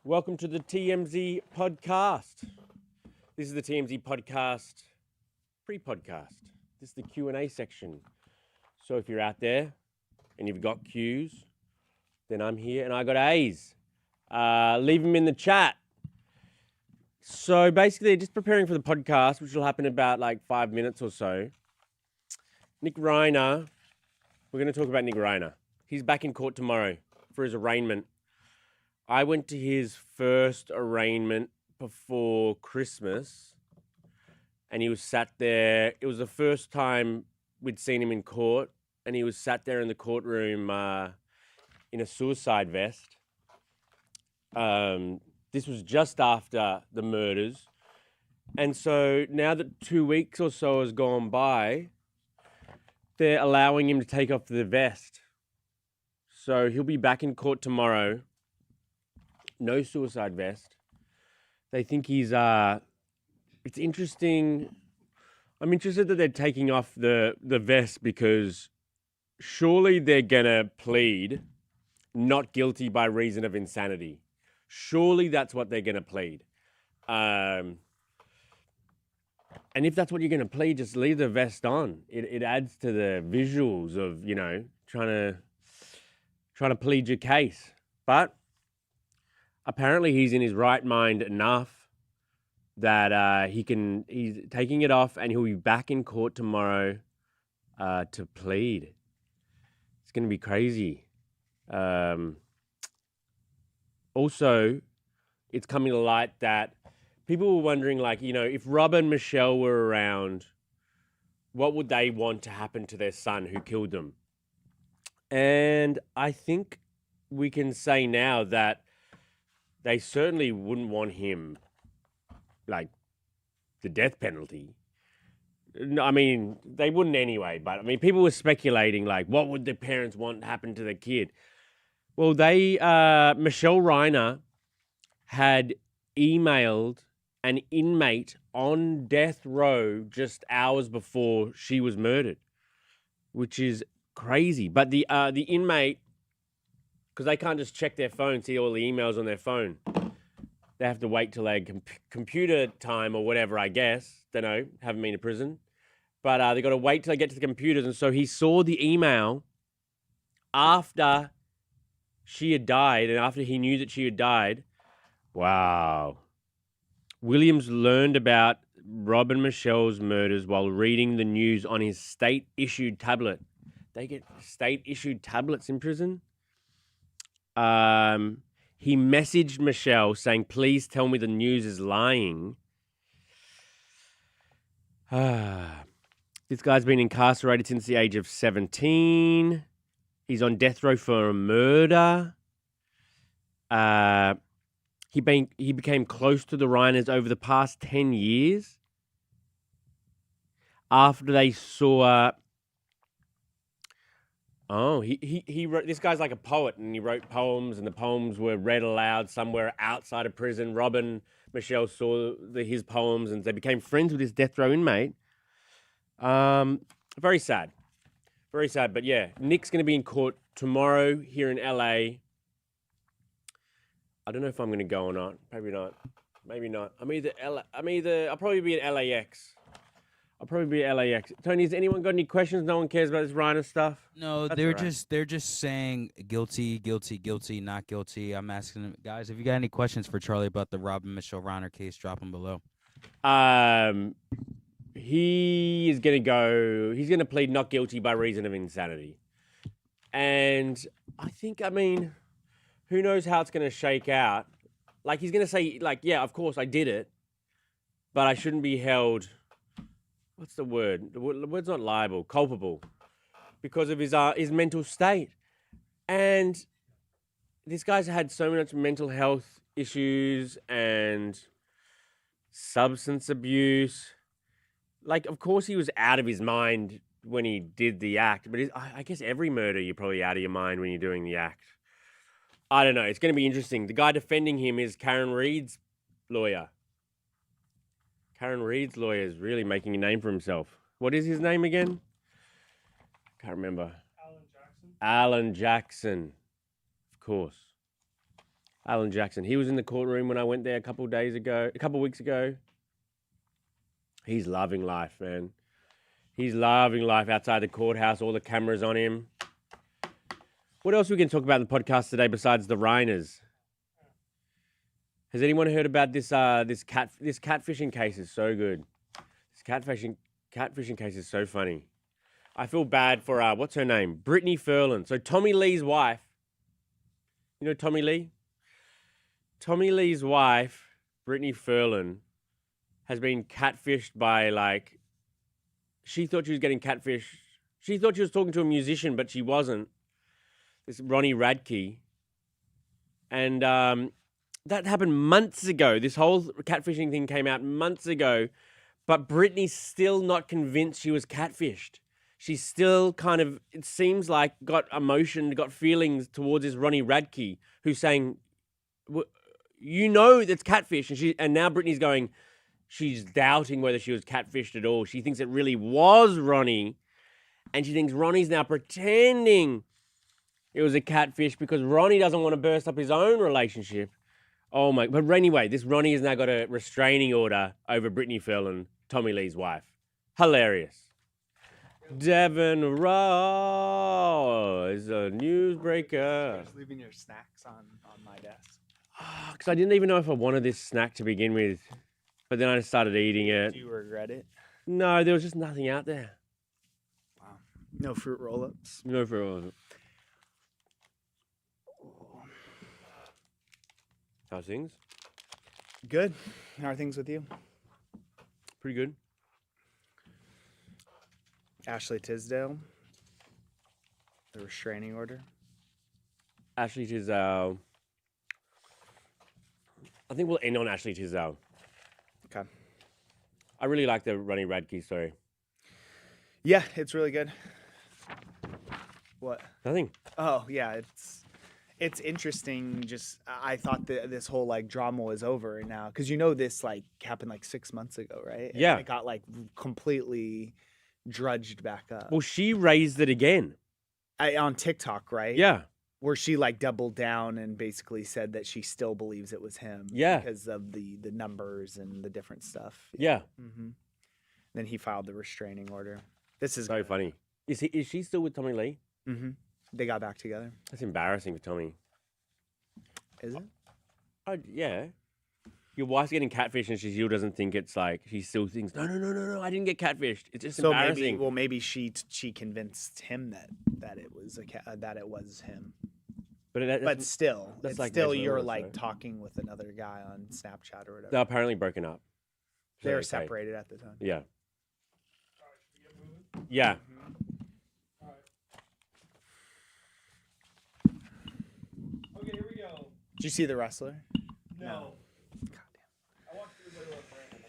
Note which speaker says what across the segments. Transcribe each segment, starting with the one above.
Speaker 1: Welcome to the TMZ podcast. This is the TMZ podcast pre-podcast. This is the Q&A section. So if you're out there and you've got Q's, then I'm here and I got A's. Leave them in the chat. So basically, just preparing for the podcast, which will happen in about like 5 minutes or so. Nick Reiner, we're going to talk about Nick Reiner. He's back in court tomorrow for his arraignment. I went to his first arraignment before Christmas and he was sat there. It was the first time we'd seen him in court and he was sat there in the courtroom in a suicide vest. This was just after the murders. And so now that 2 weeks or so has gone by, they're allowing him to take off the vest. So he'll be back in court tomorrow. No suicide vest. They think he's, it's interesting. I'm interested that they're taking off the vest because surely they're gonna plead not guilty by reason of insanity. Surely that's what they're gonna plead. And if that's what you're gonna plead, just leave the vest on. It adds to the visuals of, you know, trying to plead your case. But apparently he's in his right mind enough that he's taking it off and he'll be back in court tomorrow to plead. It's going to be crazy. Also, it's coming to light that people were wondering, like, you know, if Rob and Michelle were around, what would they want to happen to their son who killed them? And I think we can say now that they certainly wouldn't want him, like, the death penalty. I mean, they wouldn't anyway, but I mean, people were speculating, like, what would the parents want to happen to the kid? Well, Michelle Reiner had emailed an inmate on death row just hours before she was murdered, which is crazy. But the inmate, because they can't just check their phone, see all the emails on their phone. They have to wait till they computer time or whatever, I guess. Don't know, haven't been to prison. But they got to wait till they get to the computers. And so he saw the email after she had died and after he knew that she had died. Wow. Williams learned about Rob and Michelle's murders while reading the news on his state-issued tablet. They get state-issued tablets in prison? He messaged Michelle saying, please tell me the news is lying. This guy's been incarcerated since the age of 17. He's on death row for a murder. He became close to the Reiners over the past 10 years. After they saw... Oh, he wrote, this guy's like a poet and he wrote poems and the poems were read aloud somewhere outside of prison. Rob and Michelle saw his poems and they became friends with this death row inmate. Very sad. Very sad. But yeah, Nick's going to be in court tomorrow here in LA. I don't know if I'm going to go or not. Maybe not. Maybe not. I'll probably be at LAX. Tony, has anyone got any questions? No one cares about this Reiner stuff?
Speaker 2: No,
Speaker 1: That's
Speaker 2: they're just saying guilty, not guilty. I'm asking them, guys, if you got any questions for Charlie about the Rob and Michelle Reiner case, drop them below.
Speaker 1: He's going to plead not guilty by reason of insanity. And I think, who knows how it's going to shake out? Like, he's going to say, like, yeah, of course I did it, but I shouldn't be held... What's the word? The word's not liable, culpable, because of his mental state. And this guy's had so much mental health issues and substance abuse. Like, of course he was out of his mind when he did the act, but I guess every murder you're probably out of your mind when you're doing the act. I don't know. It's going to be interesting. The guy defending him is Karen Reed's lawyer. Karen Reed's lawyer is really making a name for himself. What is his name again? Can't remember.
Speaker 3: Alan Jackson.
Speaker 1: Alan Jackson. Of course. Alan Jackson. He was in the courtroom when I went there a couple weeks ago. He's loving life, man. He's loving life outside the courthouse, all the cameras on him. What else we can talk about in the podcast today besides the Reiners? Has anyone heard about this catfishing case is so good. This catfishing case is so funny. I feel bad for what's her name? Brittany Furlan. So Tommy Lee's wife. You know Tommy Lee? Tommy Lee's wife, Brittany Furlan, has been catfished by she thought she was getting catfished. She thought she was talking to a musician, but she wasn't. This Ronnie Radke. And that happened months ago. This whole catfishing thing came out months ago, but Brittany's still not convinced she was catfished. She's still kind of, it seems like, got emotion, got feelings towards this Ronnie Radke, who's saying, you know that's catfish. And now Brittany's going, she's doubting whether she was catfished at all. She thinks it really was Ronnie. And she thinks Ronnie's now pretending it was a catfish because Ronnie doesn't want to burst up his own relationship. Oh my, but anyway, this Ronnie has now got a restraining order over Brittany Furlan, Tommy Lee's wife. Hilarious. Devin Raw is a newsbreaker.
Speaker 3: Just leaving your snacks on my desk.
Speaker 1: Because I didn't even know if I wanted this snack to begin with. But then I just started eating it.
Speaker 3: Do you regret it?
Speaker 1: No, there was just nothing out there.
Speaker 3: Wow. No fruit roll-ups?
Speaker 1: No fruit roll-ups. How's things?
Speaker 3: Good. How are things with you?
Speaker 1: Pretty good.
Speaker 3: Ashley Tisdale. The restraining order.
Speaker 1: Ashley Tisdale. I think we'll end on Ashley Tisdale.
Speaker 3: Okay.
Speaker 1: I really like the Ronnie Radke story.
Speaker 3: Yeah, it's really good. What?
Speaker 1: Nothing.
Speaker 3: Oh, yeah, it's interesting. Just I thought that this whole drama was over now because this happened 6 months ago, right?
Speaker 1: Yeah.
Speaker 3: And it got completely drudged back up.
Speaker 1: Well, she raised it again.
Speaker 3: On TikTok, right?
Speaker 1: Yeah.
Speaker 3: Where she doubled down and basically said that she still believes it was him.
Speaker 1: Yeah.
Speaker 3: Because of the numbers and the different stuff.
Speaker 1: Yeah.
Speaker 3: Mm-hmm. Then he filed the restraining order. This is
Speaker 1: So funny. Is she still with Tommy Lee?
Speaker 3: Mm-hmm. They got back together.
Speaker 1: That's embarrassing for Tommy.
Speaker 3: Is it?
Speaker 1: Oh, yeah. Your wife's getting catfished and she still doesn't think it's she still thinks, no, I didn't get catfished. It's just embarrassing.
Speaker 3: Maybe she convinced him that it was that it was him. But still,
Speaker 1: that's
Speaker 3: it's still you're
Speaker 1: also.
Speaker 3: talking with another guy on Snapchat or whatever.
Speaker 1: They're apparently broken up.
Speaker 3: They were separated at the time.
Speaker 1: Yeah. Yeah.
Speaker 4: Okay, here we go.
Speaker 3: Did you see The Wrestler?
Speaker 4: No.
Speaker 3: God
Speaker 4: I watched Everybody Loves Raymond.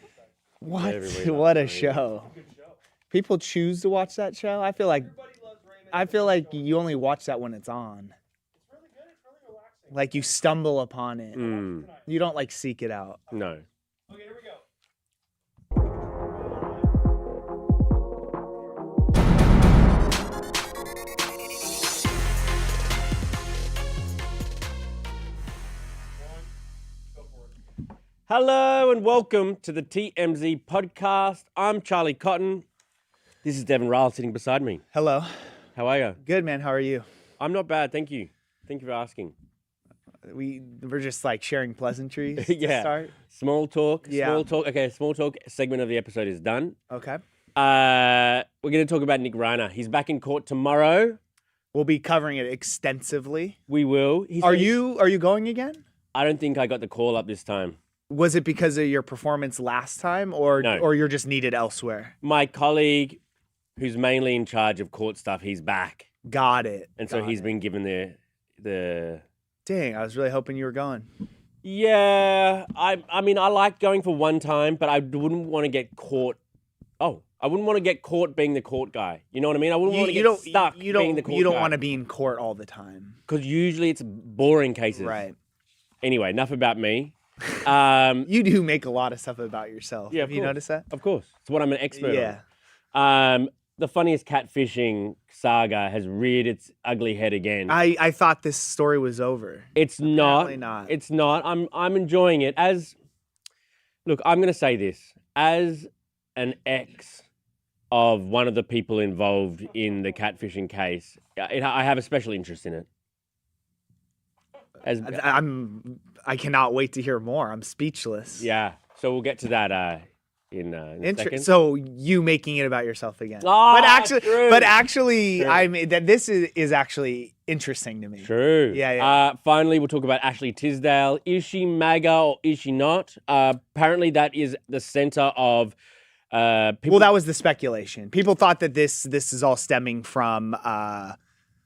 Speaker 3: damn. What?
Speaker 1: Everybody
Speaker 3: What a
Speaker 1: Loves
Speaker 3: show.
Speaker 4: Good show.
Speaker 3: People choose to watch that show. I feel like
Speaker 4: Everybody Loves Raymond.
Speaker 3: you only watch that when it's on.
Speaker 4: It's really good. It's really relaxing.
Speaker 3: Like you stumble upon it.
Speaker 1: Mm,
Speaker 3: You don't seek it out.
Speaker 1: no.
Speaker 4: Okay, here we go. Go for it.
Speaker 1: Hello and welcome to the TMZ podcast. I'm Charlie Cotton. This is Devin Ryle sitting beside me.
Speaker 3: Hello.
Speaker 1: How are you?
Speaker 3: Good, man. How are you?
Speaker 1: I'm not bad, thank you. Thank you for asking.
Speaker 3: We're just sharing pleasantries
Speaker 1: Yeah.
Speaker 3: to start.
Speaker 1: Small talk.
Speaker 3: Yeah.
Speaker 1: Small talk. Okay, small talk segment of the episode is done.
Speaker 3: Okay.
Speaker 1: We're going to talk about Nick Reiner. He's back in court tomorrow.
Speaker 3: We'll be covering it extensively.
Speaker 1: We will.
Speaker 3: Are you going again?
Speaker 1: I don't think I got the call up this time.
Speaker 3: Was it because of your performance last time or
Speaker 1: No.
Speaker 3: or you're just needed elsewhere?
Speaker 1: My colleague, who's mainly in charge of court stuff, he's back.
Speaker 3: Got it.
Speaker 1: And so
Speaker 3: Got
Speaker 1: he's
Speaker 3: it.
Speaker 1: been given the
Speaker 3: Dang, I was really hoping you were going.
Speaker 1: Yeah, I mean, I like going for one time, but I wouldn't want to get caught. Oh, I wouldn't want to get caught being the court guy. You know what I mean? I wouldn't want to get stuck being the court guy.
Speaker 3: You don't want to be in court all the time.
Speaker 1: Because usually it's boring cases.
Speaker 3: Right.
Speaker 1: Anyway, enough about me.
Speaker 3: You do make a lot of stuff about yourself.
Speaker 1: Yeah,
Speaker 3: Have you noticed that?
Speaker 1: Of course. It's what I'm an expert
Speaker 3: Yeah.
Speaker 1: on. the funniest catfishing saga has reared its ugly head again.
Speaker 3: I thought this story was over.
Speaker 1: It's not.
Speaker 3: Apparently not.
Speaker 1: It's not. I'm enjoying it. Look, I'm going to say this as an ex of one of the people involved in the catfishing case. I have a special interest in it.
Speaker 3: I cannot wait to hear more. I'm speechless.
Speaker 1: Yeah. So we'll get to that in a second.
Speaker 3: So you making it about yourself again.
Speaker 1: Ah,
Speaker 3: but actually,
Speaker 1: True.
Speaker 3: I mean that this is actually interesting to me.
Speaker 1: True.
Speaker 3: Yeah.
Speaker 1: Finally, we'll talk about Ashley Tisdale. Is she MAGA or is she not? Apparently, that is the center of people.
Speaker 3: Well, that was the speculation. People thought that this is all stemming from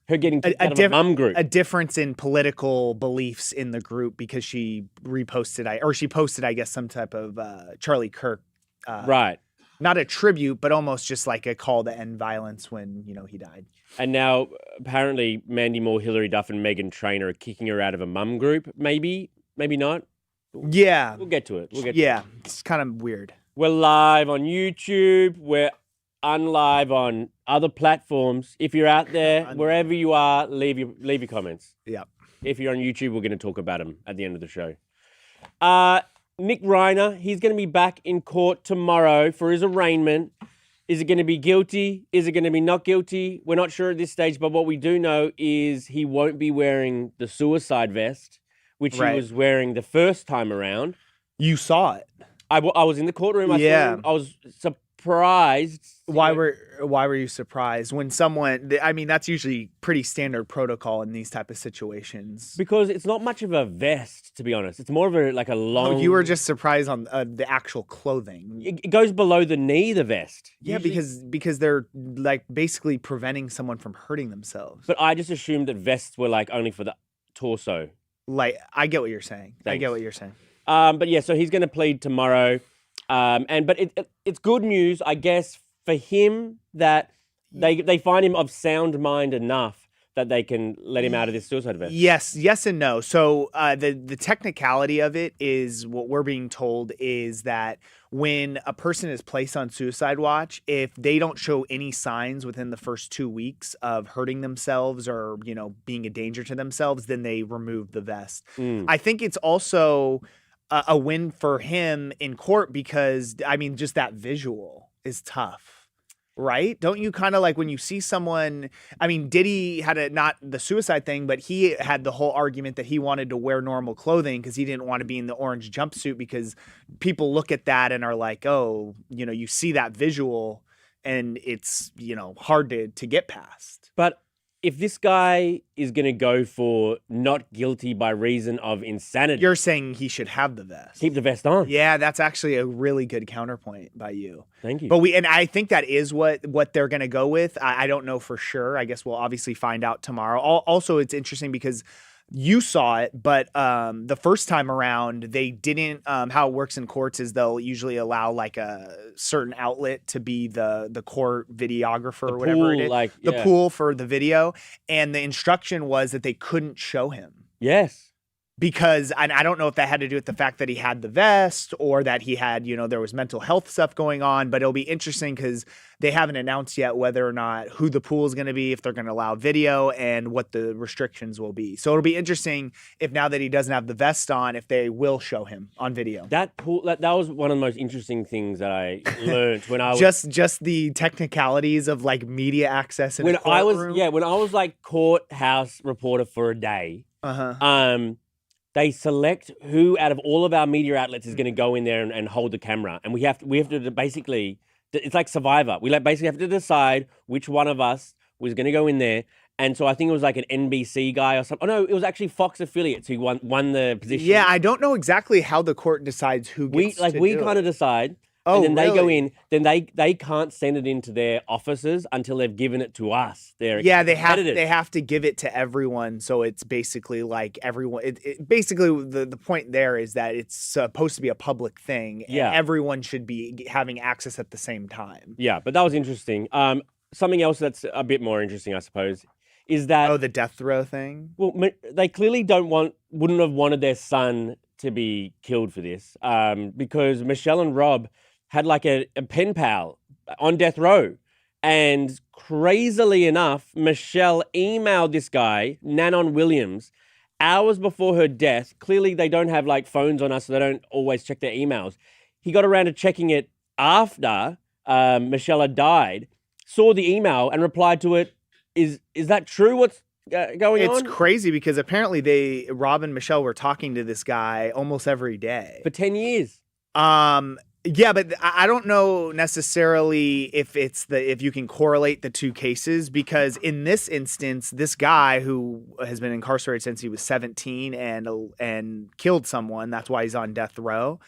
Speaker 1: her getting kicked out of a mum group.
Speaker 3: a difference in political beliefs in the group because she posted, I guess, some type of Charlie Kirk.
Speaker 1: Right.
Speaker 3: Not a tribute, but almost just like a call to end violence when, he died.
Speaker 1: And now, apparently, Mandy Moore, Hillary Duff, and Meghan Trainor are kicking her out of a mum group. Maybe not.
Speaker 3: Yeah.
Speaker 1: We'll get to it.
Speaker 3: It's kind of weird.
Speaker 1: We're live on YouTube. We're unlive on other platforms. If you're out there, wherever you are, leave your comments.
Speaker 3: Yeah.
Speaker 1: If you're on YouTube, we're going to talk about them at the end of the show. Nick Reiner, he's going to be back in court tomorrow for his arraignment. Is it going to be guilty? Is it going to be not guilty? We're not sure at this stage, but what we do know is he won't be wearing the suicide vest, which he was wearing the first time around.
Speaker 3: You saw it.
Speaker 1: I was in the courtroom. I saw him. I was surprised.
Speaker 3: Why were you surprised when someone? I mean, that's usually pretty standard protocol in these type of situations.
Speaker 1: Because it's not much of a vest, to be honest. It's more of a long.
Speaker 3: Oh, you were just surprised on the actual clothing.
Speaker 1: It goes below the knee, the vest.
Speaker 3: Yeah, because they're like basically preventing someone from hurting themselves.
Speaker 1: But I just assumed that vests were like only for the torso.
Speaker 3: Like, I get what you're saying.
Speaker 1: Thanks.
Speaker 3: I get what you're saying.
Speaker 1: But yeah, so he's going to plead tomorrow. But it's good news, I guess, for him that they find him of sound mind enough that they can let him out of this suicide vest.
Speaker 3: Yes and no. So the technicality of it is what we're being told is that when a person is placed on suicide watch, if they don't show any signs within the first 2 weeks of hurting themselves or, being a danger to themselves, then they remove the vest. I think it's also a win for him in court because, I mean, just that visual is tough. Right? Don't you kind of like when you see someone, I mean, Diddy had not the suicide thing, but he had the whole argument that he wanted to wear normal clothing because he didn't want to be in the orange jumpsuit because people look at that and are like, oh, you see that visual and it's, hard to get past.
Speaker 1: But if this guy is going to go for not guilty by reason of insanity.
Speaker 3: You're saying he should have the vest.
Speaker 1: Keep the vest on.
Speaker 3: Yeah, that's actually a really good counterpoint by you.
Speaker 1: Thank you.
Speaker 3: But I think that is what they're going to go with. I don't know for sure. I guess we'll obviously find out tomorrow. Also, it's interesting because you saw it, but the first time around, they didn't. How it works in courts is they'll usually allow like a certain outlet to be the court videographer or whatever it is, the pool for the video, and the instruction was that they couldn't show him.
Speaker 1: Yes.
Speaker 3: Because I don't know if that had to do with the fact that he had the vest or that he had, there was mental health stuff going on. But it'll be interesting because they haven't announced yet whether or not who the pool is going to be, if they're going to allow video and what the restrictions will be. So it'll be interesting if now that he doesn't have the vest on, if they will show him on video.
Speaker 1: That pool, that was one of the most interesting things that I learned when I was
Speaker 3: just the technicalities of like media access in
Speaker 1: when
Speaker 3: a courtroom.
Speaker 1: when I was like courthouse reporter for a day. They select who out of all of our media outlets is going to go in there and hold the camera. And we have to basically, it's like Survivor. We basically have to decide which one of us was going to go in there. And so I think it was like an NBC guy or something. Oh, no, it was actually Fox affiliates who won the position.
Speaker 3: Yeah, I don't know exactly how the court decides who gets to do it.
Speaker 1: We kind of decide.
Speaker 3: Oh,
Speaker 1: and then
Speaker 3: really?
Speaker 1: they go in, then they can't send it into their offices until they've given it to us.
Speaker 3: They have to give it to everyone. So it's basically like everyone. Basically the point there is that it's supposed to be a public thing. And everyone should be having access at the same time.
Speaker 1: Yeah, but that was interesting. Something else that's a bit more interesting, I suppose, is that
Speaker 3: the death row thing.
Speaker 1: Well, they clearly wouldn't have wanted their son to be killed for this, because Michelle and Rob had like a pen pal on death row. And crazily enough, Michelle emailed this guy, Nanon Williams, hours before her death. Clearly, they don't have like phones on us, so they don't always check their emails. He got around to checking it after Michelle had died, saw the email and replied to it. Is that true? What's going on?
Speaker 3: It's crazy because apparently Rob and Michelle were talking to this guy almost every day.
Speaker 1: For 10 years.
Speaker 3: Yeah, but I don't know necessarily if you can correlate the two cases, because in this instance, this guy who has been incarcerated since he was 17 and killed someone, that's why he's on death row.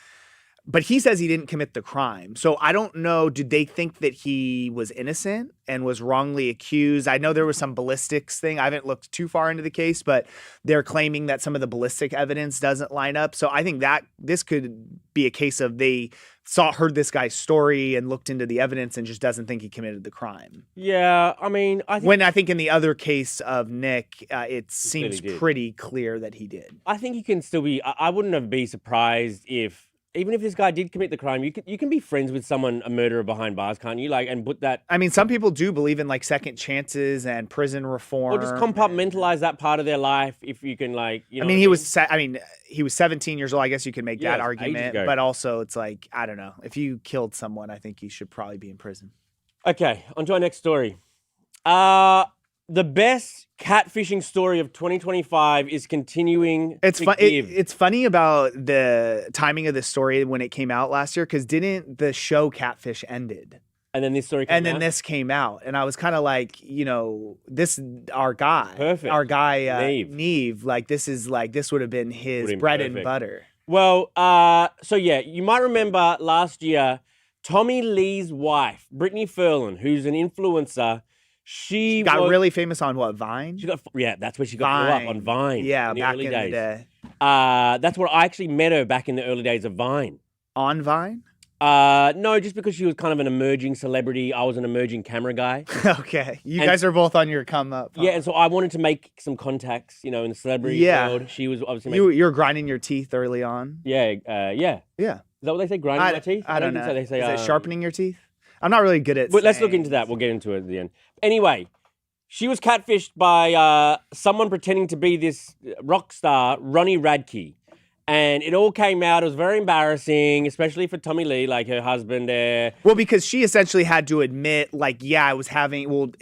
Speaker 3: But he says he didn't commit the crime. So I don't know, did they think that he was innocent and was wrongly accused? I know there was some ballistics thing. I haven't looked too far into the case, but they're claiming that some of the ballistic evidence doesn't line up. So I think that this could be a case of they heard this guy's story and looked into the evidence and just doesn't think he committed the crime.
Speaker 1: Yeah, I mean, I think
Speaker 3: in the other case of Nick, it seems pretty clear that he did.
Speaker 1: I think you can still be, I wouldn't be surprised if, even if this guy did commit the crime, you can be friends with someone, a murderer behind bars, can't you? Like, and put that.
Speaker 3: I mean, some people do believe in like second chances and prison reform.
Speaker 1: Or just compartmentalize that part of their life if you can, like, you know.
Speaker 3: I mean, he was 17 years old. I guess you can make that argument, but also it's like, I don't know. If you killed someone, I think you should probably be in prison.
Speaker 1: Okay, on to our next story. The best catfishing story of 2025 is continuing.
Speaker 3: It's funny about the timing of this story when it came out last year, because didn't the show Catfish ended?
Speaker 1: And then this story came out?
Speaker 3: And then this came out. And I was kind of like, our guy.
Speaker 1: Perfect.
Speaker 3: Our guy, Neve. Like, this would have been his bread and butter.
Speaker 1: Well, so yeah, you might remember last year, Tommy Lee's wife, Brittany Furlan, who's an influencer, she
Speaker 3: got really famous on what, Vine?
Speaker 1: That's where she got blew up, on Vine.
Speaker 3: Yeah,
Speaker 1: back
Speaker 3: in the day.
Speaker 1: That's where I actually met her back in the early days of Vine.
Speaker 3: On Vine?
Speaker 1: No, just because she was kind of an emerging celebrity. I was an emerging camera guy.
Speaker 3: Okay. You guys are both on your come up. Huh?
Speaker 1: Yeah, and so I wanted to make some contacts, in the celebrity world. She was obviously
Speaker 3: you're grinding your teeth early on?
Speaker 1: Yeah.
Speaker 3: Yeah.
Speaker 1: Is that what they say, grinding my teeth?
Speaker 3: I don't know. They say, is it sharpening your teeth? I'm not really good at
Speaker 1: let's look into that. We'll get into it at the end. Anyway, she was catfished by someone pretending to be this rock star, Ronnie Radke. And it all came out. It was very embarrassing, especially for Tommy Lee, like her husband there.
Speaker 3: Well, because she essentially had to admit,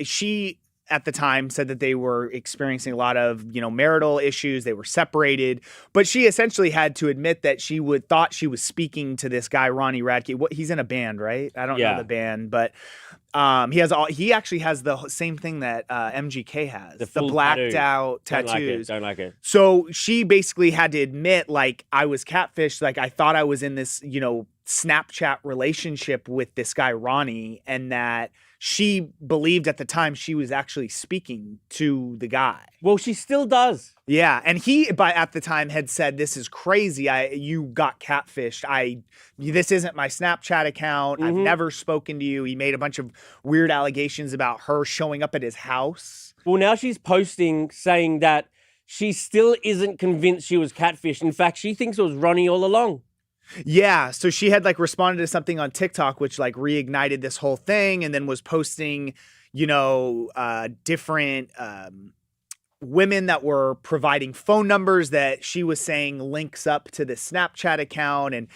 Speaker 3: she at the time said that they were experiencing a lot of, marital issues. They were separated. But she essentially had to admit that she thought she was speaking to this guy, Ronnie Radke. He's in a band, right? I don't know the band, but he actually has the same thing that MGK has. The blacked out tattoos.
Speaker 1: Don't like it.
Speaker 3: So she basically had to admit, like, I was catfished. Like, I thought I was in this, Snapchat relationship with this guy, Ronnie, and that she believed at the time she was actually speaking to the guy.
Speaker 1: Well, she still does.
Speaker 3: Yeah, and he, at the time, had said, "This is crazy. You got catfished. This isn't my Snapchat account. I've never spoken to you." He made a bunch of weird allegations about her showing up at his house.
Speaker 1: Well, now she's posting saying that she still isn't convinced she was catfished. In fact, she thinks it was Ronnie all along.
Speaker 3: Yeah, so she had responded to something on TikTok, which reignited this whole thing, and then was posting, different women that were providing phone numbers that she was saying links up to the Snapchat account. And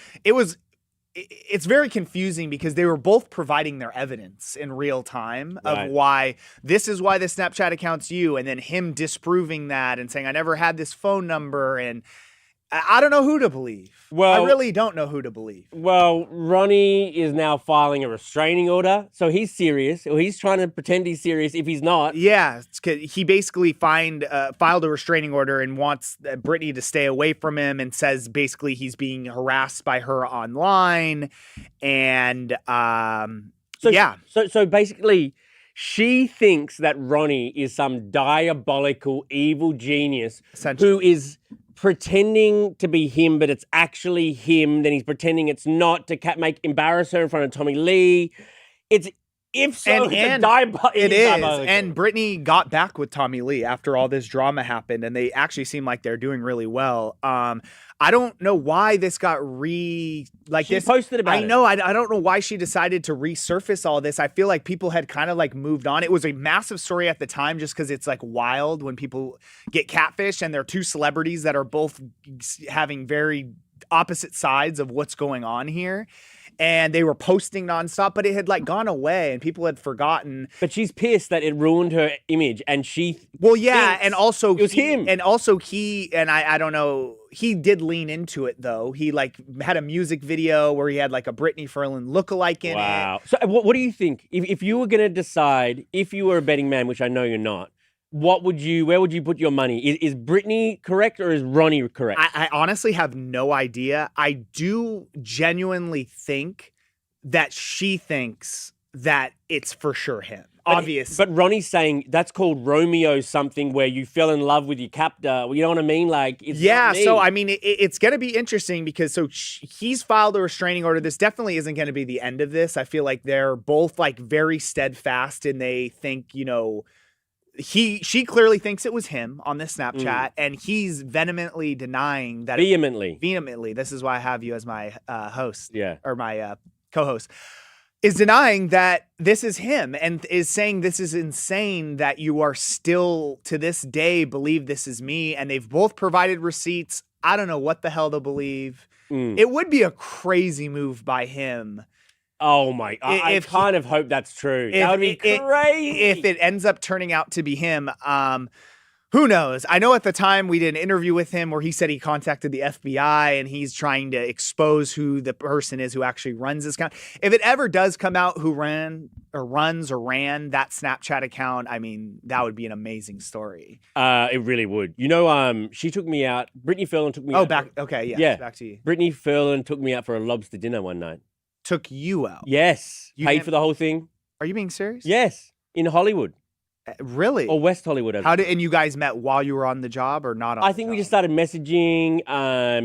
Speaker 3: it's very confusing because they were both providing their evidence in real time of why this is why the Snapchat account's you, and then him disproving that and saying, I never had this phone number. And I don't know who to believe. Well, I really don't know who to believe.
Speaker 1: Well, Ronnie is now filing a restraining order, so he's serious. Or he's trying to pretend he's serious if he's not.
Speaker 3: Yeah, he basically filed a restraining order and wants Brittany to stay away from him, and says basically he's being harassed by her online. And
Speaker 1: So basically, she thinks that Ronnie is some diabolical, evil genius who is pretending to be him, but it's actually him. Then he's pretending it's not to embarrass her in front of Tommy Lee. If so,
Speaker 3: And-
Speaker 1: it's
Speaker 3: and
Speaker 1: a diabolical.
Speaker 3: It is. And Brittany got back with Tommy Lee after all this drama happened, and they actually seem like they're doing really well. I don't know why this got
Speaker 1: she
Speaker 3: this.
Speaker 1: posted about
Speaker 3: I
Speaker 1: it.
Speaker 3: know. I don't know why she decided to resurface all this. I feel like people had kind of like moved on. It was a massive story at the time just because it's like wild when people get catfished and they're two celebrities that are both having very opposite sides of what's going on here. And they were posting nonstop, but it had like gone away and people had forgotten.
Speaker 1: But she's pissed that it ruined her image, and she.
Speaker 3: Well, yeah,
Speaker 1: thinks
Speaker 3: and also
Speaker 1: it was him.
Speaker 3: and also he and I don't know. He did lean into it though. He like had a music video where he had like a Britney Ferlin lookalike in it.
Speaker 1: Wow. So, what do you think? If you were going to decide, if you were a betting man, which I know you're not, where would you put your money? Is Britney correct or is Ronnie correct?
Speaker 3: I honestly have no idea. I do genuinely think that she thinks that it's for sure him. Obvious.
Speaker 1: But Ronnie's saying that's called Romeo something, where you fell in love with your captor. You know what I mean? Like, it's
Speaker 3: yeah,
Speaker 1: not me.
Speaker 3: so I mean, it's going to be interesting because he's filed a restraining order. This definitely isn't going to be the end of this. I feel like they're both like very steadfast and they think, you know, she clearly thinks it was him on this Snapchat and he's vehemently denying that. Vehemently. This is why I have you as my host.
Speaker 1: Yeah.
Speaker 3: Or my co-host. Is denying that this is him and is saying this is insane that you are still to this day believe this is me. And they've both provided receipts. I don't know what the hell to believe. It would be a crazy move by him.
Speaker 1: Oh my! I kind of hope that's true. That would be crazy
Speaker 3: if it ends up turning out to be him. Who knows? I know at the time we did an interview with him where he said he contacted the FBI and he's trying to expose who the person is who actually runs this account. If it ever does come out who ran that Snapchat account, I mean, that would be an amazing story.
Speaker 1: It really would. You know, she took me out. Brittany Ferlin took me out.
Speaker 3: Oh, back. Okay, yeah. Back to you.
Speaker 1: Brittany Ferlin took me out for a lobster dinner one night.
Speaker 3: Took you out?
Speaker 1: Yes.
Speaker 3: You
Speaker 1: Paid
Speaker 3: didn't-
Speaker 1: for the whole thing.
Speaker 3: Are you being serious?
Speaker 1: Yes. In Hollywood.
Speaker 3: Really?
Speaker 1: Or West Hollywood.
Speaker 3: And you guys met while you were on the job or not on
Speaker 1: I think we just started messaging,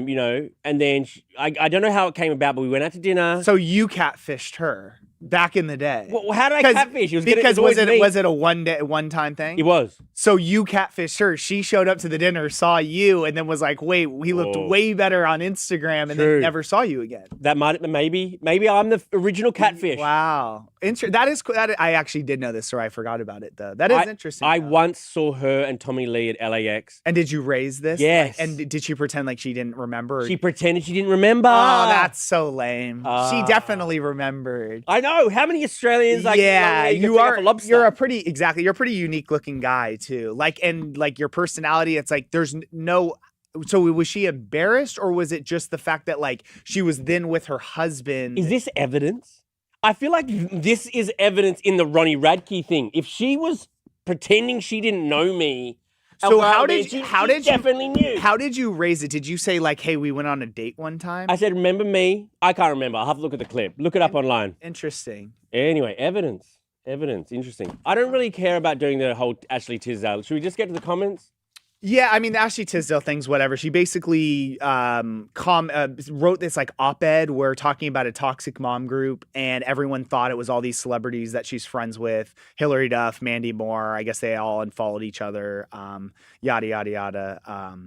Speaker 1: you know, and then I don't know how it came about, but we went out to dinner.
Speaker 3: So you catfished her back in the day.
Speaker 1: Well, how did I catfish?
Speaker 3: Was it a one time thing?
Speaker 1: It was.
Speaker 3: So you catfished her. She showed up to the dinner, saw you, and then was like, "Wait, he looked way better on Instagram," and then never saw you again.
Speaker 1: That might maybe I'm the original catfish.
Speaker 3: Wow, that is I actually did know this, so I forgot about it though. That is interesting.
Speaker 1: I once saw her and Tommy Lee at LAX.
Speaker 3: And did you raise this?
Speaker 1: Yes.
Speaker 3: And did she pretend like she didn't remember?
Speaker 1: She pretended she didn't remember.
Speaker 3: Oh, that's so lame. She definitely remembered.
Speaker 1: I know. How many Australians? Like,
Speaker 3: yeah,
Speaker 1: you're
Speaker 3: a pretty unique looking guy too. Like, and like your personality, it's like there's no. So was she embarrassed, or was it just the fact that like she was then with her husband?
Speaker 1: Is this evidence? I feel like this is evidence in the Ronnie Radke thing. If she was pretending she didn't know me.
Speaker 3: So
Speaker 1: she definitely knew.
Speaker 3: How did you raise it? Did you say like, "Hey, we went on a date one time"?
Speaker 1: I said, "Remember me?" I can't remember. I'll have to look at the clip. Look it up online.
Speaker 3: Interesting.
Speaker 1: Anyway, evidence. Interesting. I don't really care about doing the whole Ashley Tisdale. Should we just get to the comments?
Speaker 3: Yeah, I mean, the Ashley Tisdale thing's whatever. She basically wrote this like op-ed where talking about a toxic mom group, and everyone thought it was all these celebrities that she's friends with. Hillary Duff, Mandy Moore. I guess they all unfollowed each other. Yada, yada, yada.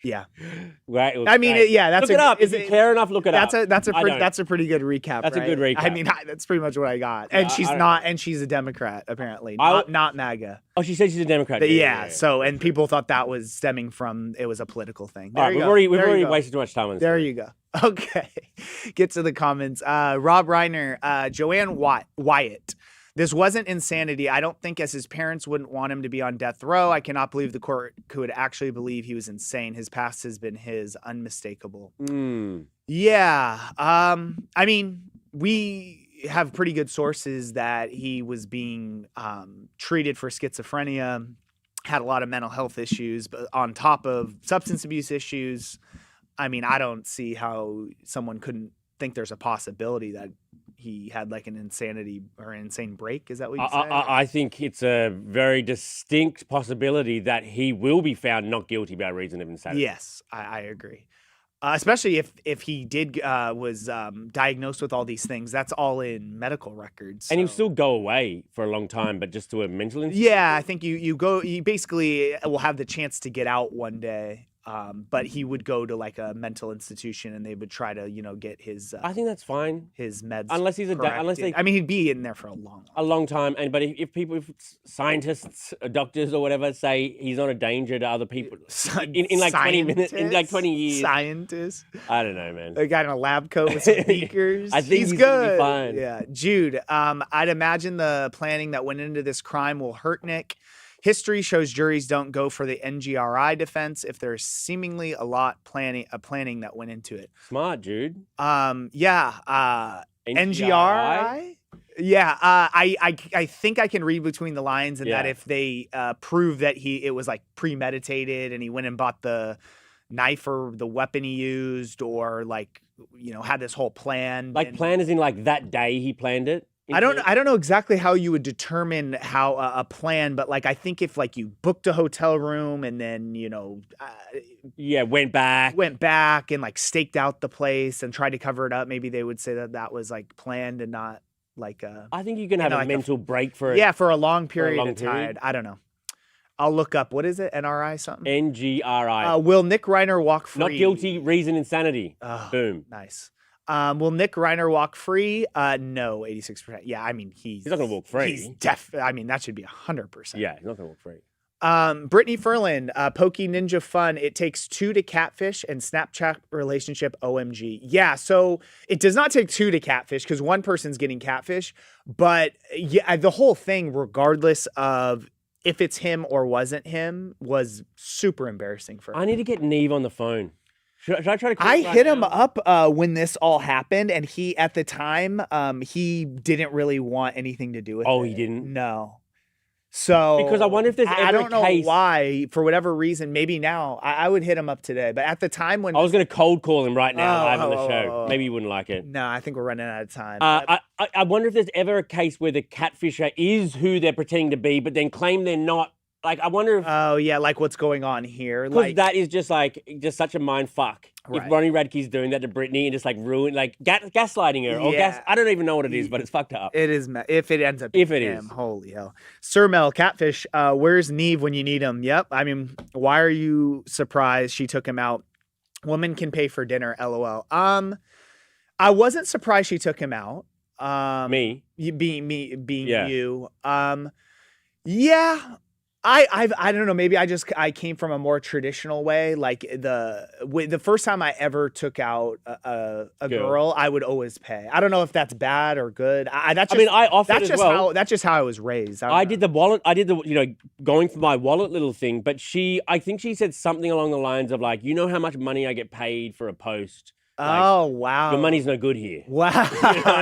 Speaker 3: Yeah.
Speaker 1: Right.
Speaker 3: I mean, that's
Speaker 1: look it up. If you care enough, look it up.
Speaker 3: That's a pretty good recap.
Speaker 1: That's
Speaker 3: right?
Speaker 1: a good recap.
Speaker 3: I mean, that's pretty much what I got. And she's a Democrat apparently, not MAGA.
Speaker 1: Oh, she said she's a Democrat.
Speaker 3: Yeah. So, and people thought that was stemming from it was a political thing.
Speaker 1: All right, we've already wasted too much time on this.
Speaker 3: There you go. Okay. Get to the comments. Rob Reiner, Joanne Wyatt. This wasn't insanity. I don't think as his parents wouldn't want him to be on death row. I cannot believe the court could actually believe he was insane. His past has been unmistakable. Yeah. I mean, we have pretty good sources that he was being treated for schizophrenia, had a lot of mental health issues, but on top of substance abuse issues. I mean, I don't see how someone couldn't think there's a possibility that he had like an insanity or an insane break. Is that what you say?
Speaker 1: I think it's a very distinct possibility that he will be found not guilty by reason of insanity.
Speaker 3: Yes, I agree. Especially if he did was diagnosed with all these things. That's all in medical records.
Speaker 1: And he'll
Speaker 3: so-
Speaker 1: still go away for a long time, but just to a mental institution.
Speaker 3: Yeah, I think you basically will have the chance to get out one day. But he would go to like a mental institution, and they would try to get his
Speaker 1: I think that's fine.
Speaker 3: his meds.
Speaker 1: Unless he's unless they
Speaker 3: I mean, he'd be in there for
Speaker 1: a long time. And but if scientists, doctors, or whatever say he's not a danger to other people in like 20 minutes, in like 20 years,
Speaker 3: Scientists.
Speaker 1: I don't know, man.
Speaker 3: A guy in a lab coat with some beakers.
Speaker 1: I think he's
Speaker 3: good.
Speaker 1: gonna be fine.
Speaker 3: Yeah, Jude. I'd imagine the planning that went into this crime will hurt Nick. History shows juries don't go for the NGRI defense if there's seemingly a lot planning that went into it.
Speaker 1: Smart, dude.
Speaker 3: Yeah. NGRI. Yeah. I think I can read between the lines, and that if they prove that it was like premeditated and he went and bought the knife or the weapon he used, or like had this whole plan.
Speaker 1: Like plan as in like that day he planned it.
Speaker 3: I don't know exactly how you would determine how a plan, but like I think if like you booked a hotel room and then
Speaker 1: went back
Speaker 3: and like staked out the place and tried to cover it up, maybe they would say that was like planned and not like
Speaker 1: I think you can have a
Speaker 3: like
Speaker 1: mental break for it.
Speaker 3: Yeah, for a long period of time.
Speaker 1: period.
Speaker 3: I don't know. I'll look up, what is it? NRI something?
Speaker 1: NGRI.
Speaker 3: Will Nick Reiner walk free?
Speaker 1: Not guilty, reason, insanity.
Speaker 3: Oh,
Speaker 1: Boom.
Speaker 3: Nice. Will Nick Reiner walk free? No, 86%. Yeah, I mean, he's
Speaker 1: not going to walk free.
Speaker 3: He's I mean, that should be 100%.
Speaker 1: Yeah, he's not going to walk free.
Speaker 3: Brittany Ferland, Pokey Ninja Fun. It takes two to catfish and Snapchat relationship OMG. Yeah, so it does not take two to catfish because one person's getting catfish. But yeah, the whole thing, regardless of if it's him or wasn't him, was super embarrassing for him.
Speaker 1: I need to get Neve on the phone. Should I try to call
Speaker 3: I
Speaker 1: him right
Speaker 3: hit him
Speaker 1: now?
Speaker 3: up when this all happened, and he, at the time, he didn't really want anything to do with it.
Speaker 1: Oh, he didn't?
Speaker 3: No. So
Speaker 1: Because I wonder if there's ever
Speaker 3: I don't know
Speaker 1: a case.
Speaker 3: why, for whatever reason, maybe now, I would hit him up today. But at the time when
Speaker 1: I was going to cold call him right now live on the
Speaker 3: oh,
Speaker 1: show.
Speaker 3: oh.
Speaker 1: Maybe you wouldn't like it.
Speaker 3: no, I think we're running out of time.
Speaker 1: I wonder if there's ever a case where the catfisher is who they're pretending to be, but then claim they're not. Like, I wonder if
Speaker 3: Oh yeah, like what's going on here?
Speaker 1: because
Speaker 3: Like
Speaker 1: that is just such a mind fuck.
Speaker 3: Right.
Speaker 1: If Ronnie Radke's doing that to Brittany and just like ruin, like gaslighting her or
Speaker 3: Yeah.
Speaker 1: I don't even know what it is, but it's fucked up.
Speaker 3: it is if it ends up
Speaker 1: If
Speaker 3: being
Speaker 1: it
Speaker 3: him,
Speaker 1: is.
Speaker 3: holy hell. Sir Mel Catfish, where's Neve when you need him? Yep. I mean, why are you surprised she took him out? Woman can pay for dinner, LOL. I wasn't surprised she took him out.
Speaker 1: Me.
Speaker 3: Being
Speaker 1: Yeah.
Speaker 3: you. Yeah. I don't know. Maybe I came from a more traditional way. Like the first time I ever took out a girl, I would always pay. I don't know if that's bad or good. I
Speaker 1: offered
Speaker 3: that's
Speaker 1: as
Speaker 3: just
Speaker 1: well.
Speaker 3: that's just how I was raised.
Speaker 1: I did the wallet. I did the going for my wallet little thing. But I think she said something along the lines of like, how much money I get paid for a post.
Speaker 3: Oh wow!
Speaker 1: Your money's no good here.
Speaker 3: Wow!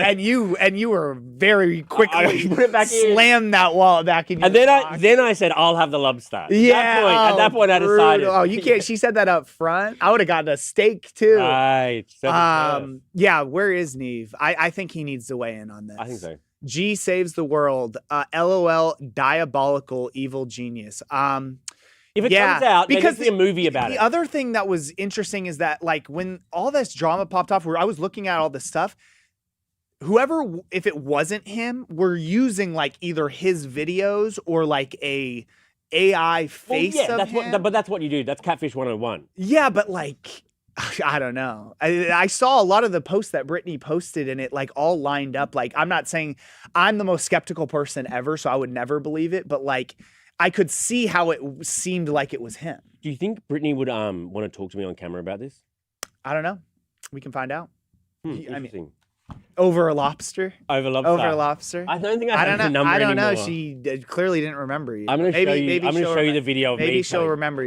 Speaker 3: and you were very quickly
Speaker 1: put it back in.
Speaker 3: slammed that wallet back in. Your
Speaker 1: And then
Speaker 3: pocket.
Speaker 1: I said I'll have the lobster.
Speaker 3: Yeah.
Speaker 1: At that point I
Speaker 3: brutal.
Speaker 1: decided.
Speaker 3: Oh, you can't. She said that up front. I would have gotten a steak too.
Speaker 1: Right.
Speaker 3: Yeah. Where is Neve? I think he needs to weigh in on this.
Speaker 1: I think so.
Speaker 3: G saves the world. LOL. Diabolical evil genius.
Speaker 1: If it comes out,
Speaker 3: because
Speaker 1: there needs to be a movie about it.
Speaker 3: The other thing that was interesting is that, like, when all this drama popped off, where I was looking at all this stuff, if it wasn't him, we're using like either his videos or like a AI face of him.
Speaker 1: But that's what you do. That's Catfish 101.
Speaker 3: Yeah, but like, I don't know. I saw a lot of the posts that Brittany posted, and it like all lined up. Like, I'm not saying I'm the most skeptical person ever, so I would never believe it, but like, I could see how it seemed like it was him.
Speaker 1: Do you think Brittany would want to talk to me on camera about this?
Speaker 3: I don't know. We can find out.
Speaker 1: Interesting.
Speaker 3: Over a lobster.
Speaker 1: Over lobster.
Speaker 3: Over a lobster.
Speaker 1: I don't think I
Speaker 3: don't
Speaker 1: have
Speaker 3: know.
Speaker 1: the number
Speaker 3: I don't know.
Speaker 1: anymore.
Speaker 3: She clearly didn't remember you.
Speaker 1: I'm going to show you. I'm going to show you the video of
Speaker 3: Maybe
Speaker 1: me
Speaker 3: she'll
Speaker 1: telling-
Speaker 3: remember you.